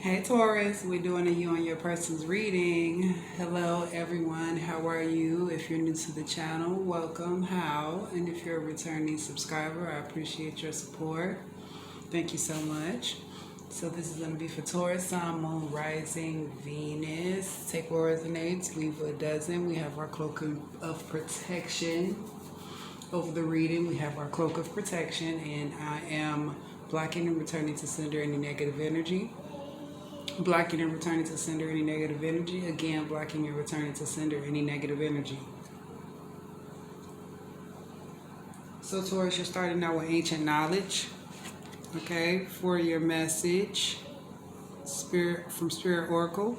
Hey Taurus, we're doing a you and your person's reading. Hello everyone, how are you? If you're new to the channel, welcome, how? And if you're a returning subscriber, I appreciate your support. Thank you so much. So this is going to be for Taurus, Sun, Moon, Rising, Venus. Take what resonates, leave what doesn't. We have our cloak of protection. Over the reading, we have our cloak of protection, and I am blocking and returning to sender any negative energy. Blocking and returning to sender any negative energy. Again, blocking and returning to sender any negative energy. So Taurus, you're starting out with ancient knowledge. Okay, for your message, Spirit from Spirit Oracle.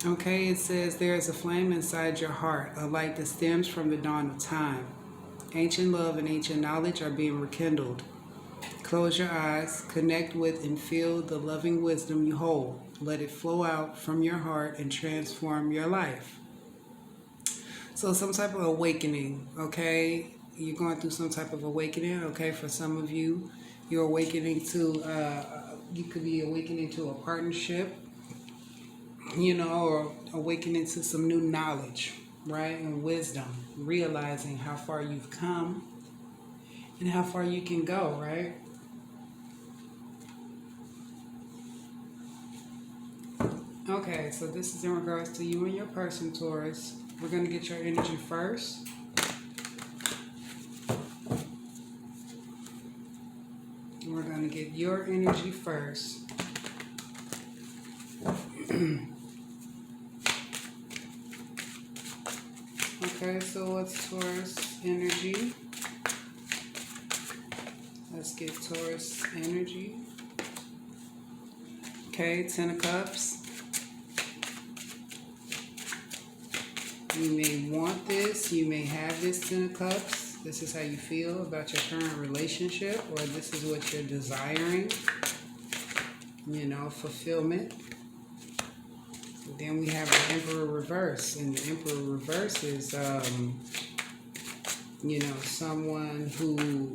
Okay, it says there is a flame inside your heart, a light that stems from the dawn of time. Ancient love and ancient knowledge are being rekindled. Close your eyes, connect with and feel the loving wisdom you hold. Let it flow out from your heart and transform your life. So some type of awakening, okay? You're going through some type of awakening, okay? For some of you, you're awakening to, you could be awakening to a partnership, you know, or awakening to some new knowledge, right? And wisdom, realizing how far you've come and how far you can go, right? Okay, so this is in regards to you and your person, Taurus. We're going to get your energy first. We're going to get your energy first. Okay, so what's Taurus energy? Let's get Taurus energy. Okay, Ten of Cups. You may want this, you may have this Ten of Cups. This is how you feel about your current relationship, or this is what you're desiring, you know, fulfillment. Then we have the Emperor reverse, and the Emperor reverse is, you know, someone who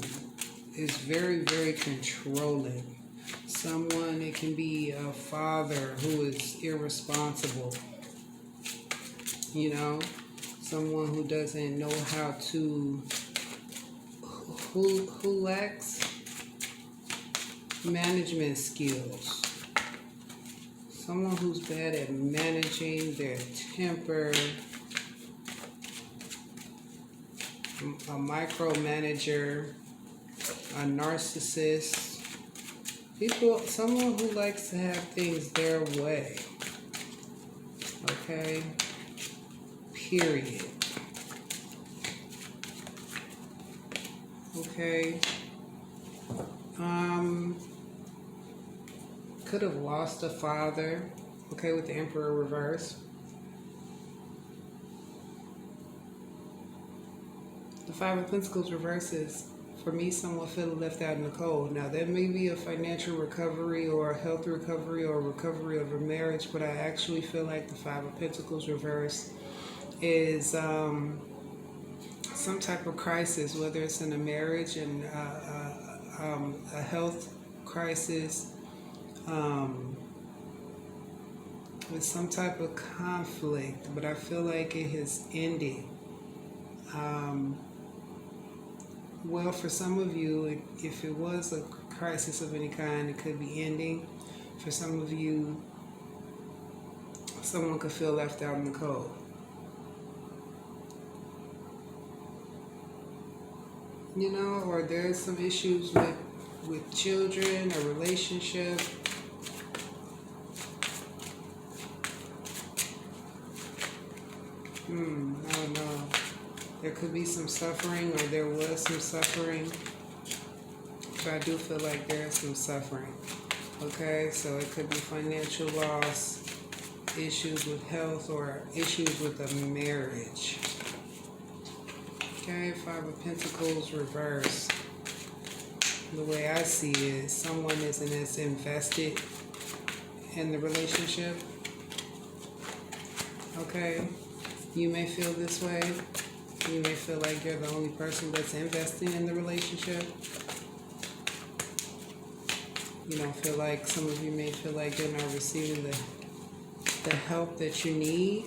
is very, very controlling. Someone, it can be a father who is irresponsible. You know, someone who doesn't know how to, who lacks management skills. Someone who's bad at managing their temper, a micromanager, a narcissist. People, someone who likes to have things their way. Okay? Period. Okay. Could have lost a father. Okay, with the Emperor reverse. The Five of Pentacles reverse is, for me, someone feeling left out in the cold. Now, there may be a financial recovery or a health recovery or a recovery of a marriage, but I actually feel like the Five of Pentacles reverse is some type of crisis, whether it's in a marriage and a health crisis, with some type of conflict, but I feel like it has ended. Well, for some of you, if it was a crisis of any kind, it could be ending. For some of you, someone could feel left out in the cold. You know, or there's some issues with children, a relationship. I don't know. There could be some suffering, or there was some suffering. But I do feel like there is some suffering. Okay, so it could be financial loss, issues with health, or issues with a marriage. Okay, Five of Pentacles reverse. The way I see it is someone isn't as invested in the relationship. Okay, you may feel this way. You may feel like you're the only person that's investing in the relationship. feel like some of you may feel like they're not receiving the help that you need.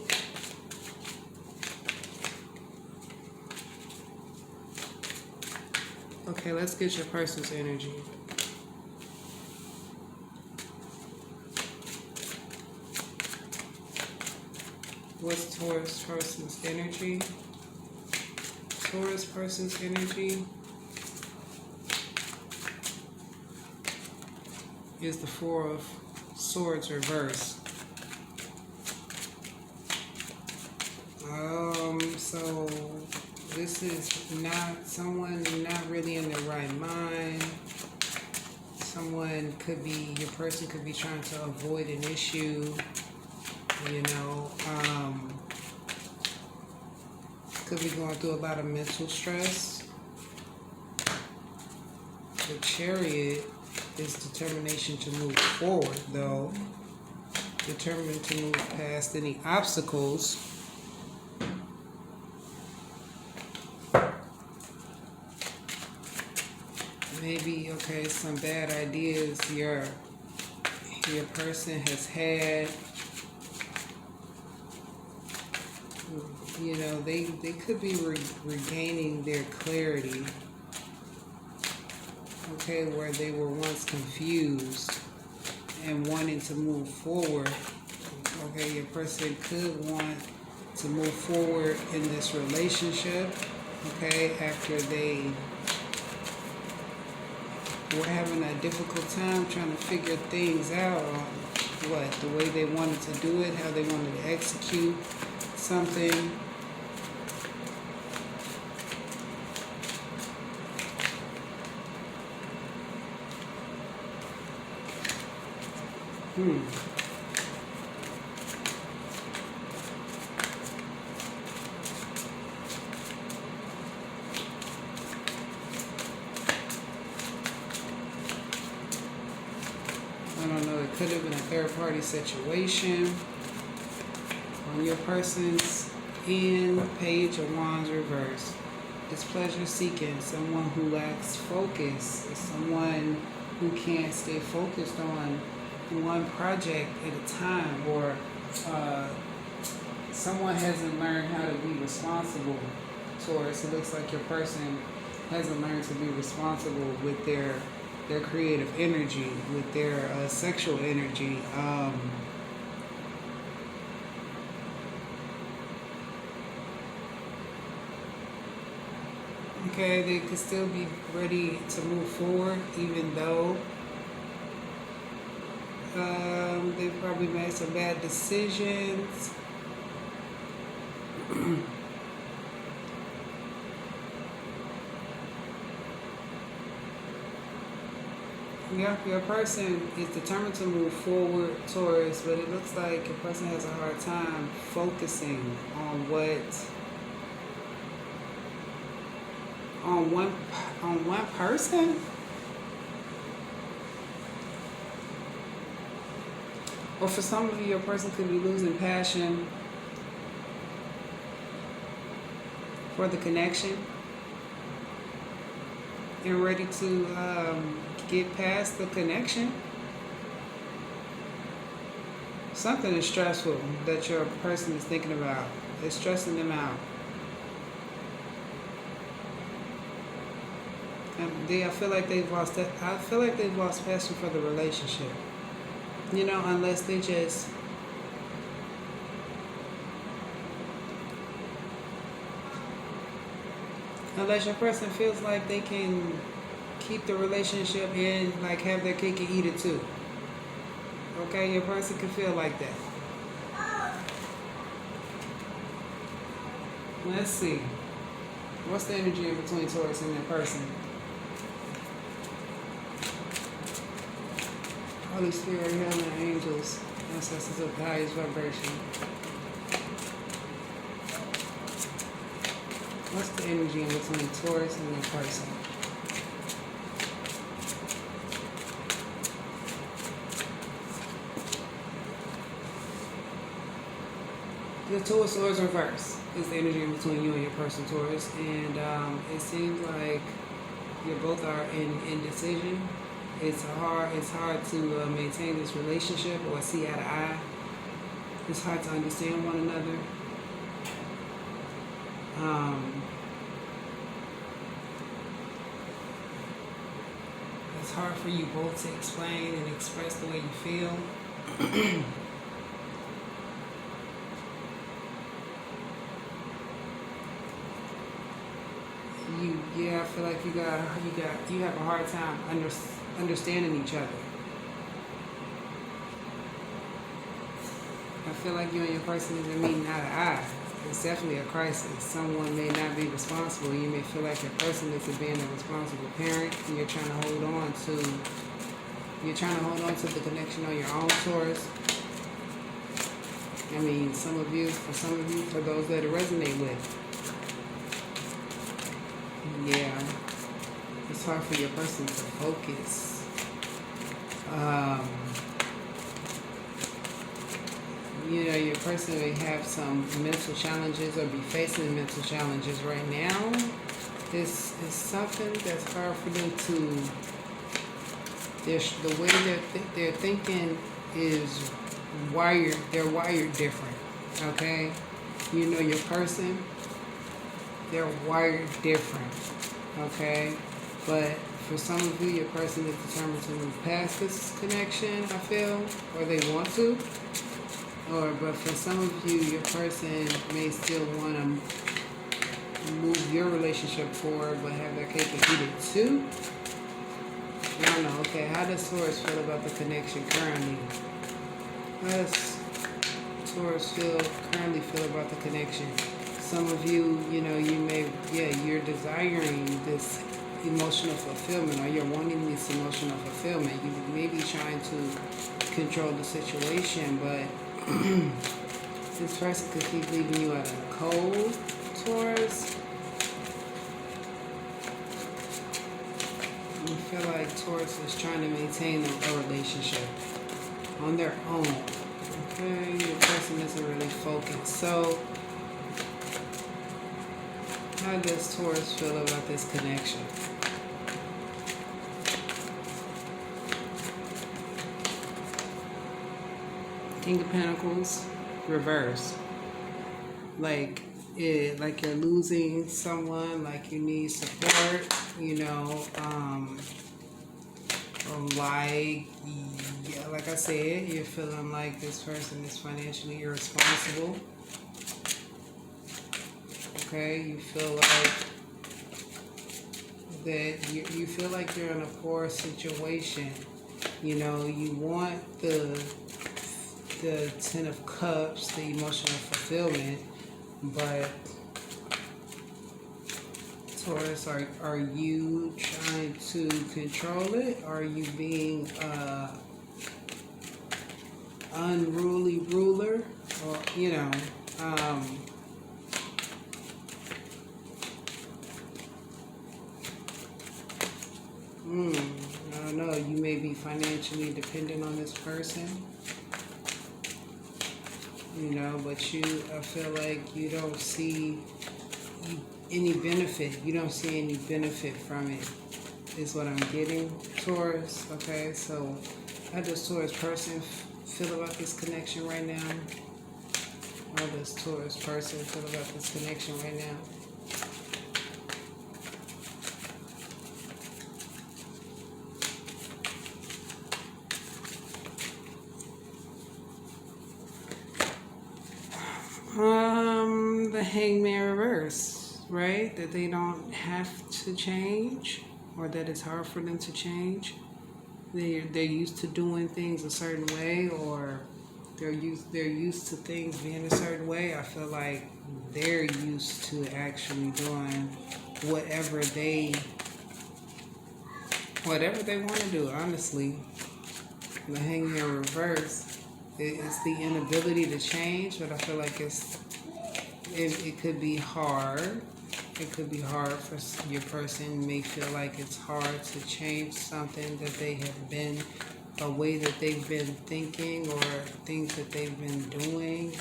Okay, let's get your person's energy. What's Taurus person's energy? Taurus person's energy is the Four of Swords reversed. So this is not someone not really in their right mind. Someone could be, your person could be trying to avoid an issue, could be going through a lot of mental stress. The Chariot is determination to move forward, though. Determined to move past any obstacles. Maybe, okay, some bad ideas your person has had. They could be regaining their clarity. Okay, where they were once confused and wanting to move forward. Okay, your person could want to move forward in this relationship. Okay, after they were having a difficult time trying to figure things out on the way they wanted to do it, how they wanted to execute something. I don't know, it could have been a third-party situation. On your person's end, Page of Wands reversed. It's pleasure-seeking, someone who lacks focus, someone who can't stay focused on one project at a time, or someone hasn't learned how to be responsible. Taurus, it looks like your person hasn't learned to be responsible with their creative energy, with their sexual energy. Okay, they could still be ready to move forward, even though they probably made some bad decisions. Yeah, your person is determined to move forward, Taurus, but it looks like your person has a hard time focusing on one person. Or for some of you, your person could be losing passion for the connection and ready to get past the connection. Something is stressful that your person is thinking about. It's stressing them out. I feel like they've lost passion for the relationship. Unless they just unless your person feels like they can keep the relationship and like have their cake and eat it too. Okay, your person can feel like that. Let's see. What's the energy in between Taurus and their person? Holy Spirit, healing angels, ancestors of the highest vibration. What's the energy in between Taurus and their person? The Two of Swords reverse is the energy in between you and your person, Taurus, and it seems like you both are in indecision, It's hard to maintain this relationship or see eye to eye. It's hard to understand one another. It's hard for you both to explain and express the way you feel. I feel like you have a hard time understanding each other. I feel like you and your person isn't meeting eye to eye. It's definitely a crisis. Someone may not be responsible. You may feel like your person is being a responsible parent, and you're trying to hold on to the connection on your own, Taurus. I mean, for those that it resonate with. Yeah, it's hard for your person to focus. Your person may have some mental challenges or be facing mental challenges right now. This is something that's hard for them to. The way they're thinking is wired. They're wired different. Okay, your person. They're wired different, okay? But for some of you, your person is determined to move past this connection, I feel, or they want to. But for some of you, your person may still want to move your relationship forward, but have their cake and eat it too. I don't know, okay, how does Taurus feel about the connection currently? How does Taurus currently feel about the connection? Some of you, you're desiring this emotional fulfillment, or you're wanting this emotional fulfillment. You may be trying to control the situation, but this person could keep leaving you out in the cold, Taurus. You feel like Taurus is trying to maintain a relationship on their own. Okay, your person isn't really focused. So, how does Taurus feel about this connection? King of Pentacles, reverse. Like you're losing someone, like you need support, like I said, you're feeling like this person is financially irresponsible. Okay, you feel like that you feel like you're in a poor situation. You want the Ten of Cups, the emotional fulfillment, but Taurus, are you trying to control it? Are you being unruly ruler? Or I don't know, you may be financially dependent on this person, but I feel like you don't see any benefit. You don't see any benefit from it, is what I'm getting, Taurus. Okay, so how does Taurus person feel about this connection right now? How does Taurus person feel about this connection right now? The Hangman reverse, right? That they don't have to change, or that it's hard for them to change. They're used to doing things a certain way, or they're used to things being a certain way. I feel like they're used to actually doing whatever they want to do. Honestly, the Hangman reverse. It's the inability to change, but I feel like it could be hard. It could be hard for your person. May feel like it's hard to change something that they have been, a way that they've been thinking, or things that they've been doing.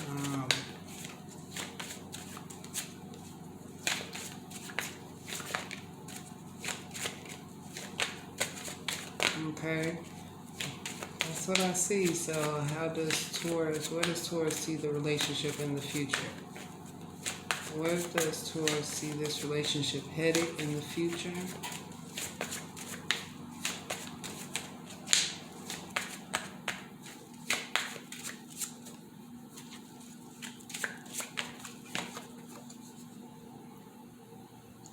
Okay? That's what I see. So where does Taurus see the relationship in the future? Where does Taurus see this relationship headed in the future?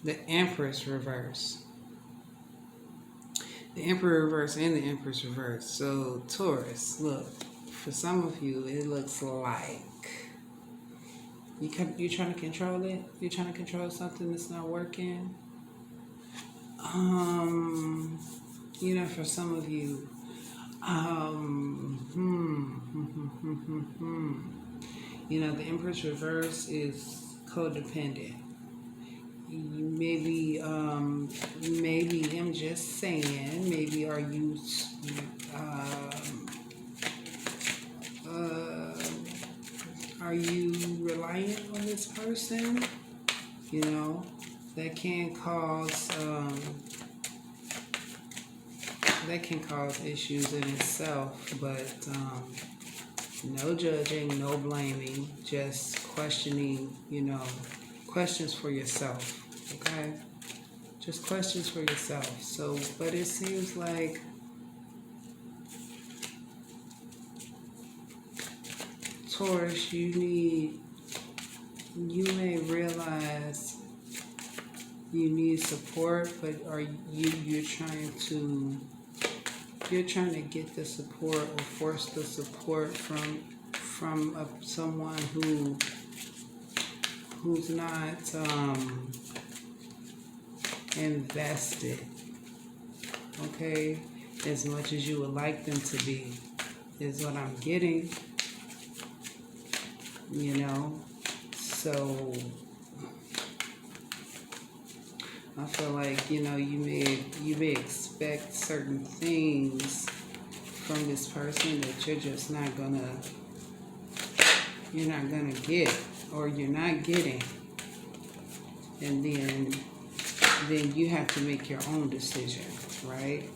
The Empress reverse. The Emperor reverse and the Empress reverse. So Taurus, look, for some of you, it looks like you're trying to control it. You're trying to control something that's not working. For some of you, the Empress reverse is codependent. Maybe I'm just saying, maybe are you reliant on this person? That can cause issues in itself, but no judging, no blaming, just questioning, questions for yourself, okay? Just questions for yourself. So, but it seems like Taurus, you may realize you need support, but you're trying to get the support or force the support from someone who's not invested, okay, as much as you would like them to be, is what I'm getting. So I feel like you may expect certain things from this person that you're not gonna get, or you're not getting, and then you have to make your own decision, right?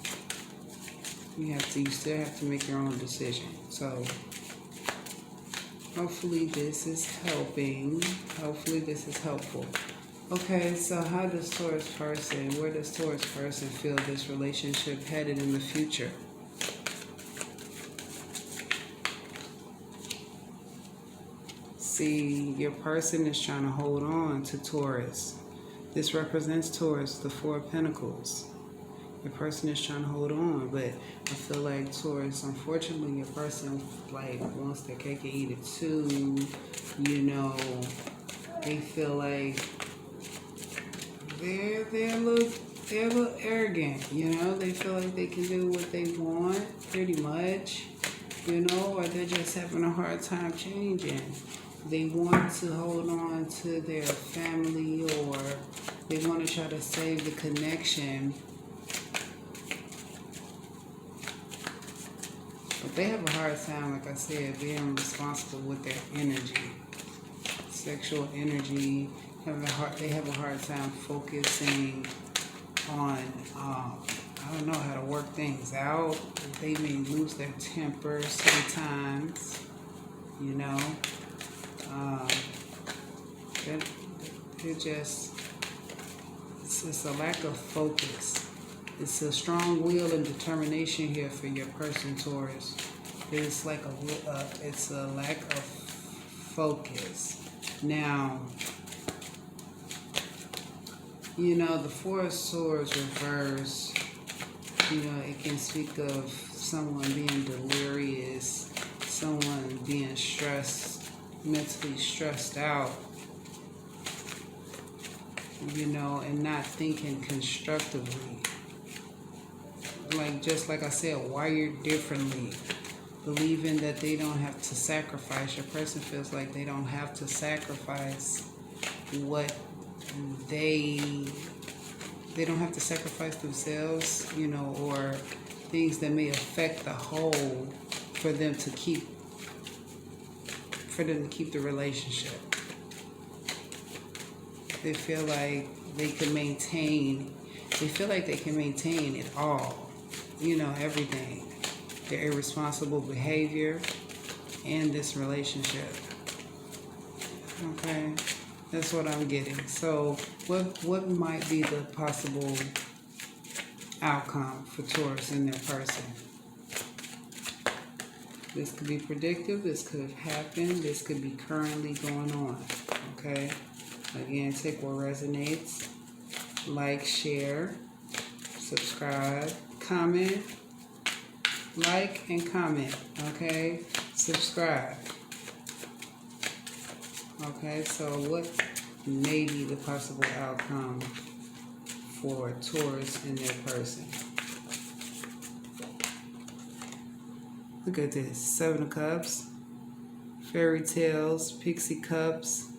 You still have to make your own decision. So hopefully this is helping. Hopefully this is helpful. Okay, so where does Taurus person feel this relationship headed in the future? See, your person is trying to hold on to Taurus. This represents Taurus, the Four of Pentacles. Your person is trying to hold on, but I feel like Taurus, unfortunately, your person wants their cake and eat it too. They feel like they're a little arrogant. They feel like they can do what they want, pretty much. Or they're just having a hard time changing. They want to hold on to their family, or they want to try to save the connection. But they have a hard time, like I said, being responsible with their energy. Sexual energy. They have a hard time focusing on, I don't know, how to work things out. They may lose their temper sometimes, it's a lack of focus. It's a strong will and determination here for your person, Taurus. It's like it's a lack of focus. Now, the Four of Swords reverse, it can speak of someone being delirious, someone being mentally stressed out, and not thinking constructively. Just like I said, wired differently, believing that they don't have to sacrifice. Your person feels like they don't have to sacrifice what they don't have to sacrifice themselves, or things that may affect the whole for them to keep the relationship. They feel like they can maintain it all. everything. Their irresponsible behavior in this relationship. Okay, that's what I'm getting. So what might be the possible outcome for Taurus and their person? This could be predictive, this could have happened, this could be currently going on. Okay, again, take what resonates. Like, share, subscribe, comment. Like and comment. Okay, subscribe. Okay, so what may be the possible outcome for Taurus and their person? Look at this. 7 of Cups. Fairy tales, pixie cups,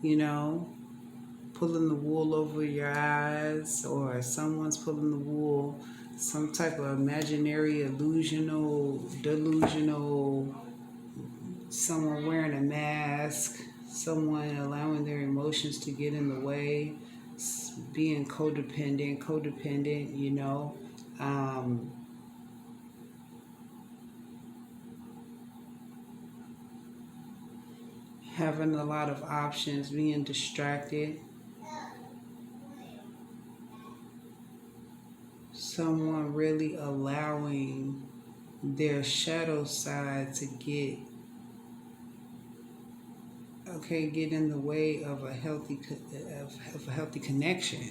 pulling the wool over your eyes, or someone's pulling the wool, some type of imaginary, delusional, someone wearing a mask, someone allowing their emotions to get in the way, being codependent, having a lot of options, being distracted, someone really allowing their shadow side to get in the way of a healthy connection.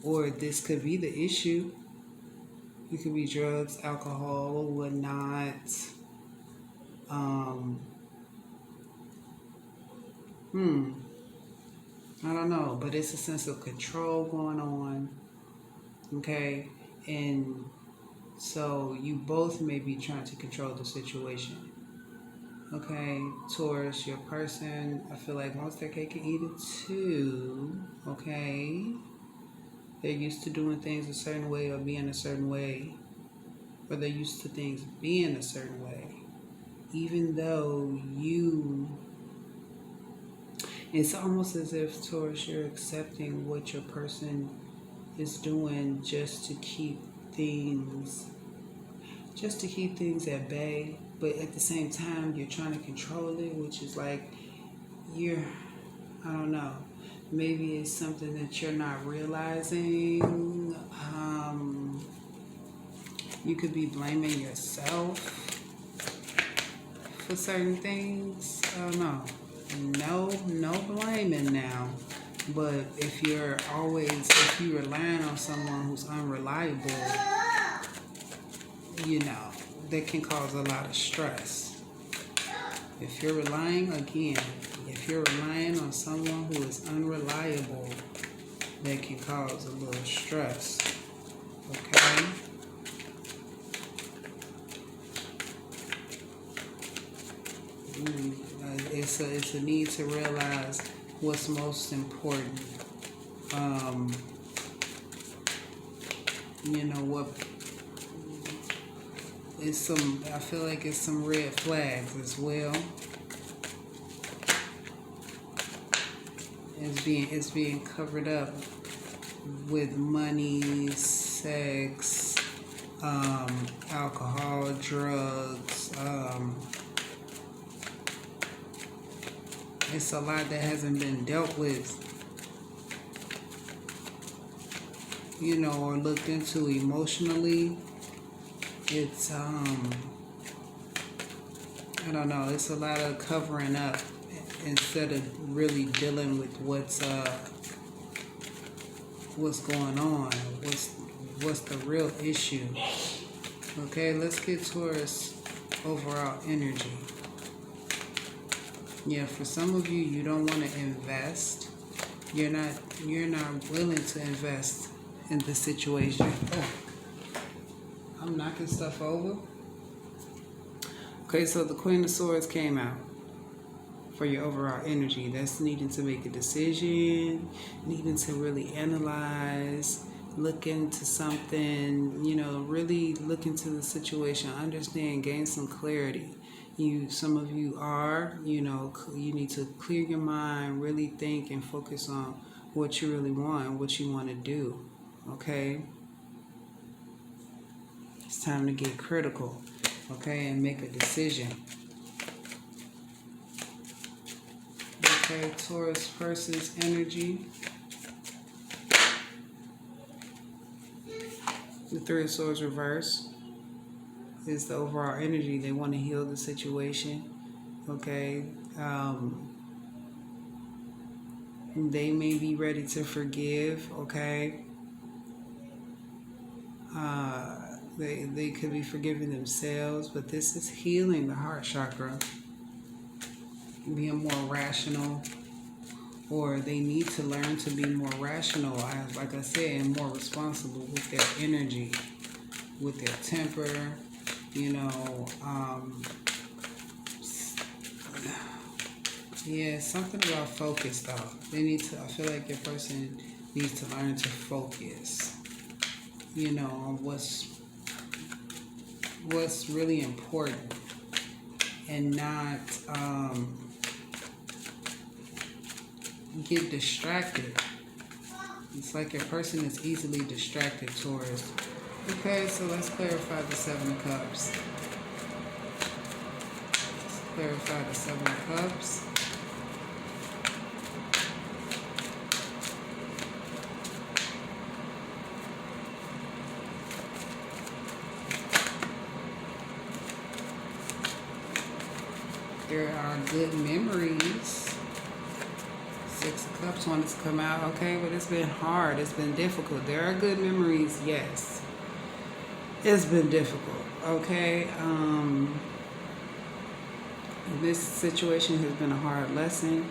Or this could be the issue. It could be drugs, alcohol, or whatnot. I don't know, but it's a sense of control going on. Okay, and so you both may be trying to control the situation. Okay, Taurus, your person, I feel like once their cake and eat it too. Okay, they're used to doing things a certain way or being a certain way, or they're used to things being a certain way, even though it's almost as if, Taurus, you're accepting what your person is doing just to keep things at bay, but at the same time you're trying to control it, which is like I don't know, maybe it's something that you're not realizing. You could be blaming yourself for certain things. I don't know. No blaming now. But if you're relying on someone who's unreliable, that can cause a lot of stress. If you're relying on someone who is unreliable, that can cause a little stress. Okay? It's a need to realize what's most important. I feel like it's some red flags as well. It's being covered up with money, sex, alcohol, drugs. It's a lot that hasn't been dealt with, or looked into emotionally. It's I don't know, it's a lot of covering up instead of really dealing with what's going on, what's the real issue. Okay, let's get Taurus overall energy. Yeah, for some of you, you don't want to invest. You're not willing to invest in the situation. Oh, I'm knocking stuff over. Okay, so the Queen of Swords came out for your overall energy. That's needing to make a decision, needing to really analyze, look into something, really look into the situation, understand, gain some clarity. Some of you are, you need to clear your mind, really think and focus on what you really want and what you want to do. Okay? It's time to get critical, okay, and make a decision. Okay, Taurus person's energy. The Three of Swords reverse is the overall energy. They want to heal the situation, okay? They may be ready to forgive, okay? They could be forgiving themselves, but this is healing the heart chakra, being more rational, or they need to learn to be more rational, like I said, and more responsible with their energy, with their temper, you know. Yeah, something about focus though. They need to, I feel like your person needs to learn to focus, you know, on what's really important, and not get distracted. It's like your person is easily distracted, Taurus. Okay, so let's clarify the Seven of Cups. Let's clarify the Seven of Cups. There are good memories. Six of Cups wanted to come out, okay, but it's been hard. It's been difficult. There are good memories, yes. It's been difficult, okay. This situation has been a hard lesson.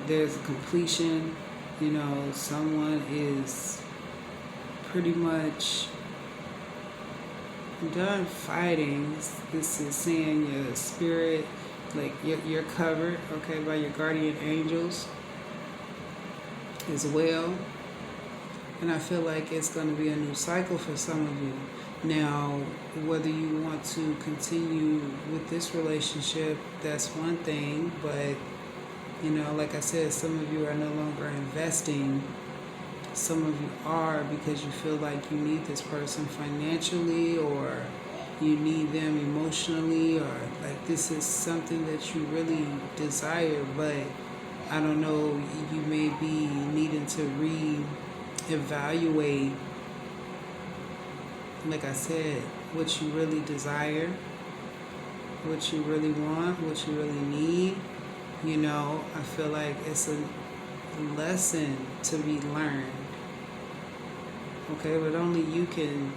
There's a completion. You know, someone is pretty much done fighting. This is saying your spirit, like you're covered, okay, by your guardian angels as well. And I feel like it's going to be a new cycle for some of you. Now, whether you want to continue with this relationship, that's one thing. But, you know, like I said, some of you are no longer investing. Some of you are because you feel like you need this person financially, or you need them emotionally, or like this is something that you really desire, but I don't know, you may be needing to reevaluate, like I said, what you really desire, what you really want, what you really need. You know, I feel like it's a lesson to be learned. Okay, but only you can,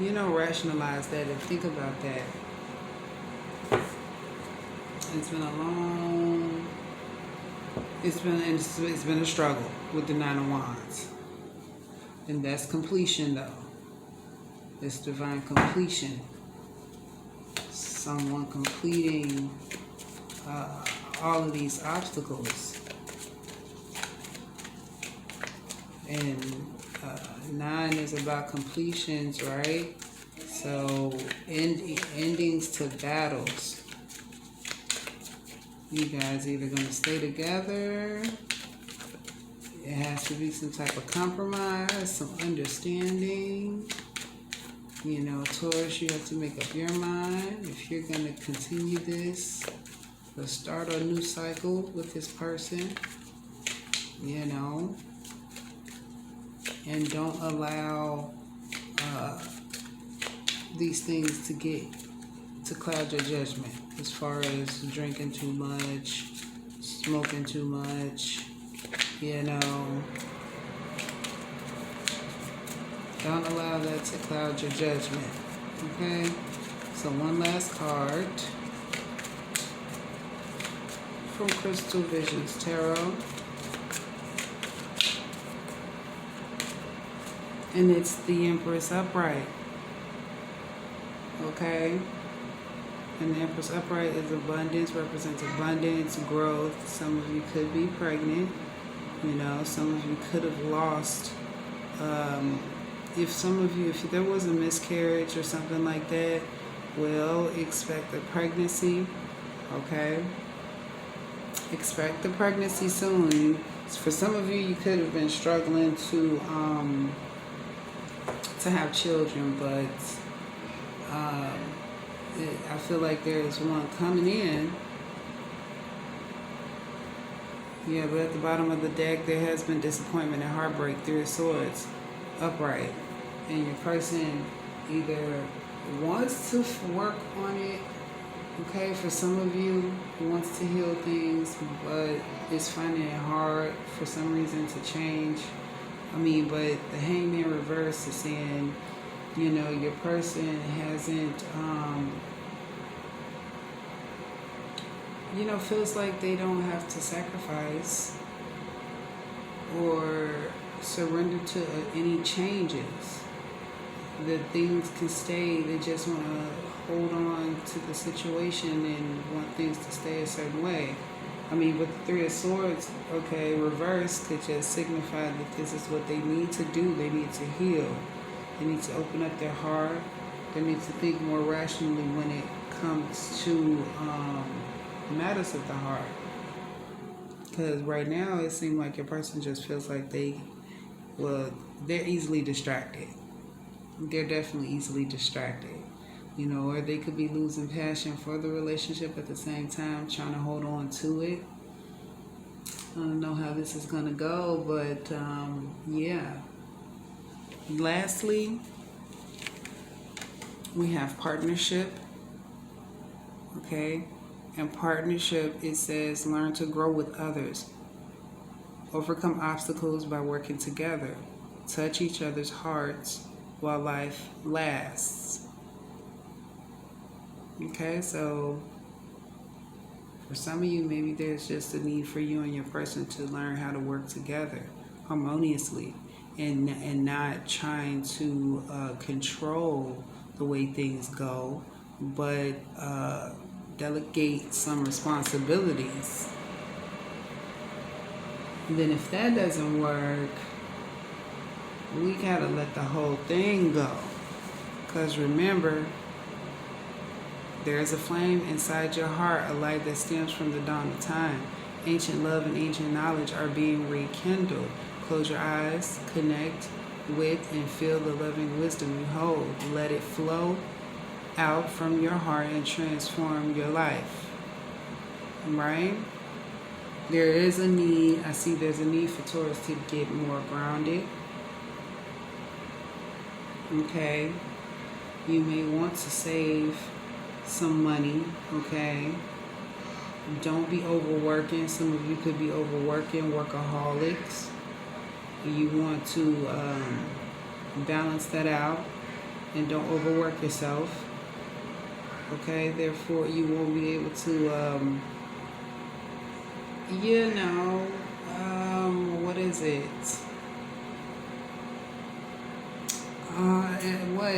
you know, rationalize that and think about that. It's been a long, it's been a struggle with the Nine of Wands. And that's completion though. It's divine completion. Someone completing all of these obstacles. And 9 is about completions, right? So endings to battles. You guys either going to stay together. It has to be some type of compromise, some understanding. You know, Taurus, you have to make up your mind if you're going to continue this or start a new cycle with this person, you know. And don't allow these things to cloud your judgment, as far as drinking too much, smoking too much, you know. Don't allow that to cloud your judgment, okay? So one last card from Crystal Visions Tarot. And it's the Empress Upright. Okay? And the Empress Upright is abundance, represents abundance, growth. Some of you could be pregnant. You know, some of you could have lost. If there was a miscarriage or something like that, well, expect a pregnancy. Okay? Expect the pregnancy soon. For some of you, you could have been struggling to have children, but I feel like there's one coming in. Yeah, but at the bottom of the deck, there has been disappointment and heartbreak. Three of Swords, upright. And your person either wants to work on it, okay, for some of you, wants to heal things, but is finding it hard for some reason to change. But the Hangman reverse is saying, your person hasn't, feels like they don't have to sacrifice or surrender to any changes. That things can stay, they just want to hold on to the situation and want things to stay a certain way. But the Three of Swords, okay, reverse could just signify that this is what they need to do. They need to heal. They need to open up their heart. They need to think more rationally when it comes to matters of the heart. Because right now it seems like your person just feels like they're easily distracted. They're definitely easily distracted. Or they could be losing passion for the relationship at the same time, trying to hold on to it. I don't know how this is going to go, but yeah. Lastly, we have partnership. Okay? And partnership, it says learn to grow with others. Overcome obstacles by working together. Touch each other's hearts while life lasts. Okay, so for some of you, maybe there's just a need for you and your person to learn how to work together harmoniously and not trying to control the way things go, but delegate some responsibilities. And then if that doesn't work, we gotta let the whole thing go. Because remember, there's a flame inside your heart, a light that stems from the dawn of time. Ancient love and ancient knowledge are being rekindled. Close your eyes, connect with and feel the loving wisdom you hold. Let it flow out from your heart and transform your life. Right? There is a need, I see there's a need for Taurus to get more grounded. Okay? You may want to save some money, okay? Don't be overworking. Some of you could be overworking, workaholics. You want to balance that out and don't overwork yourself, okay? Therefore, you won't be able to, what is it?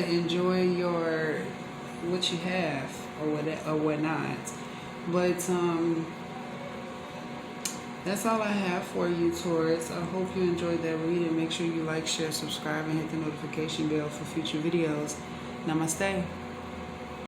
Enjoy what you have or whatnot. But that's all I have for you, Taurus. I hope you enjoyed that reading. Make sure you like, share, subscribe, and hit the notification bell for future videos. Namaste.